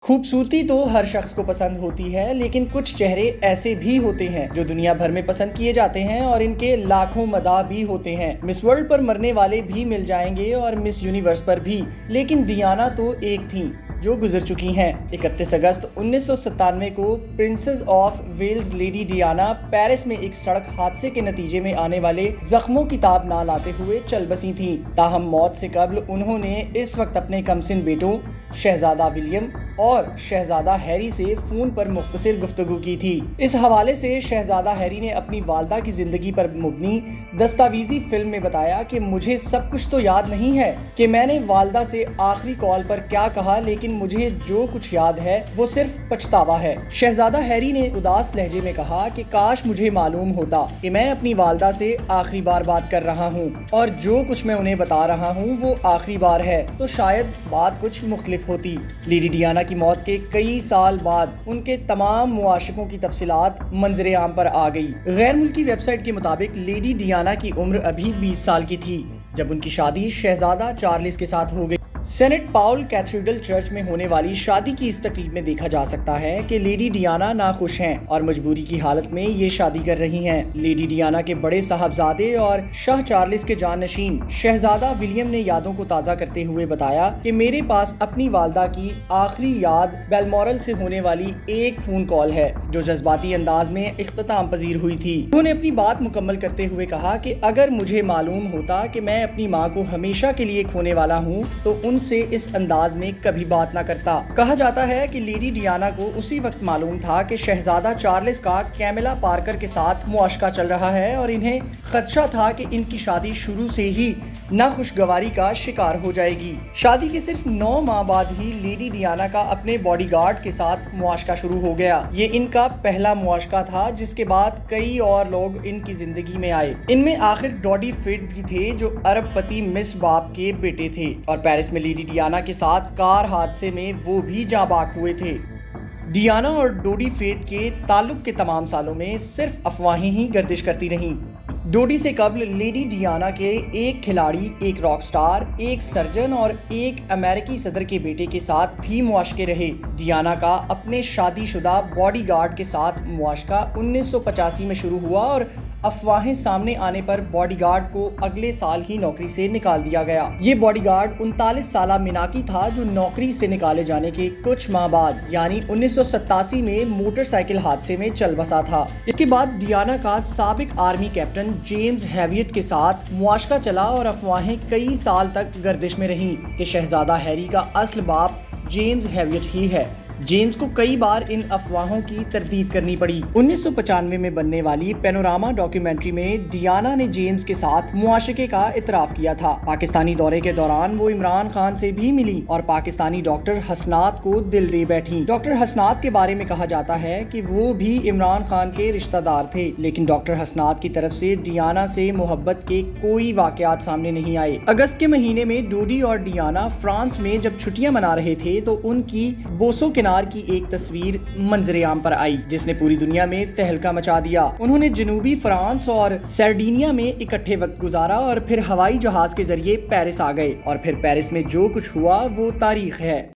खूबसूरती तो हर शख्स को पसंद होती है, लेकिन कुछ चेहरे ऐसे भी होते हैं जो दुनिया भर में पसंद किए जाते हैं और इनके लाखों मदाह भी होते हैं। मिस वर्ल्ड पर मरने वाले भी मिल जाएंगे और मिस यूनिवर्स पर भी, लेकिन डियाना तो एक थी जो गुजर चुकी हैं। 31 अगस्त 1997 को princess of Wales lady Diana Paris में एक सड़क हादसे के नतीजे में आने वाले जख्मों की ताब ना लाते हुए चल बसी थीं। ताहम मौत से कबल उन्होंने इस वक्त अपने कमसिन बेटों शहजादा विलियम और शहजादा हैरी से फोन पर मुख्तसर गुफ्तगू की थी। इस हवाले से शहजादा हैरी ने अपनी वालदा की जिंदगी पर मुबनी दस्तावेजी फिल्म में बताया कि मुझे सब कुछ तो याद नहीं है कि मैंने वालदा से आखिरी कॉल पर क्या कहा, लेकिन मुझे जो कुछ याद है वो सिर्फ पछतावा है। शहजादा हैरी ने उदास लहजे में कहा कि काश मुझे मालूम होता कि मैं अपनी वालदा से आखिरी बार बात कर रहा हूँ और जो कुछ मैं उन्हें बता रहा हूँ वो आखिरी बार है, तो शायद बात कुछ मुख्तलिफ होती। लेडी डियाना की मौत के कई साल बाद उनके तमाम मुआशिकों की तफसीलात मंजरे आम पर आ गई। गैर मुल्की वेबसाइट के मुताबिक लेडी डियाना की उम्र अभी 20 साल की थी जब उनकी शादी शहजादा चार्ल्स के साथ हो गई। सेनेट पाउल कैथेड्रल चर्च में होने वाली शादी की इस तकरीब में देखा जा सकता है कि लेडी डियाना नाखुश हैं और मजबूरी की हालत में ये शादी कर रही हैं। लेडी डियाना के बड़े साहबजादे और शाह चार्ल्स के जाननशीन शहजादा विलियम ने यादों को ताज़ा करते हुए बताया कि मेरे पास अपनी वालदा की आखिरी याद बेलमोरल से होने वाली एक फोन कॉल है जो जज्बाती अंदाज में इख्तिताम पजीर हुई थी। उन्होंने अपनी बात मुकम्मल करते हुए कहा कि अगर मुझे मालूम होता कि मैं अपनी माँ को हमेशा के लिए खोने वाला हूँ तो उनसे इस अंदाज में कभी बात ना करता। कहा जाता है कि लेडी डियाना को उसी वक्त मालूम था कि शहजादा चार्ल्स का कैमिला पार्कर के साथ मुआशका चल रहा है और इन्हें खदशा था कि इनकी शादी शुरू से ही नाखुशगवारी का शिकार हो जाएगी। शादी के सिर्फ 9 माह बाद ही लेडी डियाना का अपने बॉडीगार्ड के साथ मुआशका शुरू हो गया। ये इनका पहला मुआशका था जिसके बाद कई और लोग इनकी जिंदगी में आए। इनमें आखिर डॉडी फिट भी थे जो अरबपति मिस बाप के बेटे थे और पेरिस में लेडी डियाना के साथ कार हादसे में वो भी जाँ बाक हुए थे। डियाना और डोडी फेथ के ताल्लुक के तमाम सालों में सिर्फ अफवाहें ही गर्दिश करती रहीं। डोडी से कबल लेडी डियाना के एक खिलाड़ी, एक रॉक स्टार, एक सर्जन और एक अमेरिकी सदर के बेटे के साथ भी मुआशके रहे। डियाना का अपने शादीशुदा बॉडीगार्ड के साथ मुआशका 1985 में शुरू हुआ और अफवाहें सामने आने पर बॉडीगार्ड को अगले साल ही नौकरी से निकाल दिया गया। ये बॉडीगार्ड 39 साला मिनाकी था जो नौकरी से निकाले जाने के कुछ माह बाद यानी 1987 में मोटरसाइकिल हादसे में चल बसा था। इसके बाद डियाना का साबिक आर्मी कैप्टन जेम्स हैवियट के साथ मुआशका चला और अफवाहें कई साल तक गर्दिश में रहीं कि शहजादा हैरी का असल बाप जेम्स हैवियट ही है। जेम्स को कई बार इन अफवाहों की तरदीद करनी पड़ी। 1995 में बनने वाली पैनोरामा डॉक्यूमेंट्री में डियाना ने जेम्स के साथ मुआशके का इतराफ किया था। पाकिस्तानी दौरे के दौरान वो इमरान खान से भी मिली और पाकिस्तानी डॉक्टर हसनात को दिल दे बैठी। डॉक्टर हसनात के बारे में कहा जाता है कि वो भी इमरान खान के रिश्तेदार थे, लेकिन डॉक्टर हसनात की तरफ से डियाना से मोहब्बत के कोई वाकयात सामने नहीं आए। अगस्त के महीने में डोडी और डियाना फ्रांस में जब छुट्टियां मना रहे थे तो उनकी बोसो की एक तस्वीर मंजरे आम पर आई जिसने पूरी दुनिया में तहलका मचा दिया। उन्होंने जनूबी फ्रांस और सर्डिनिया में इकट्ठे वक्त गुजारा और फिर हवाई जहाज के जरिए पेरिस आ गए और फिर पेरिस में जो कुछ हुआ वो तारीख है।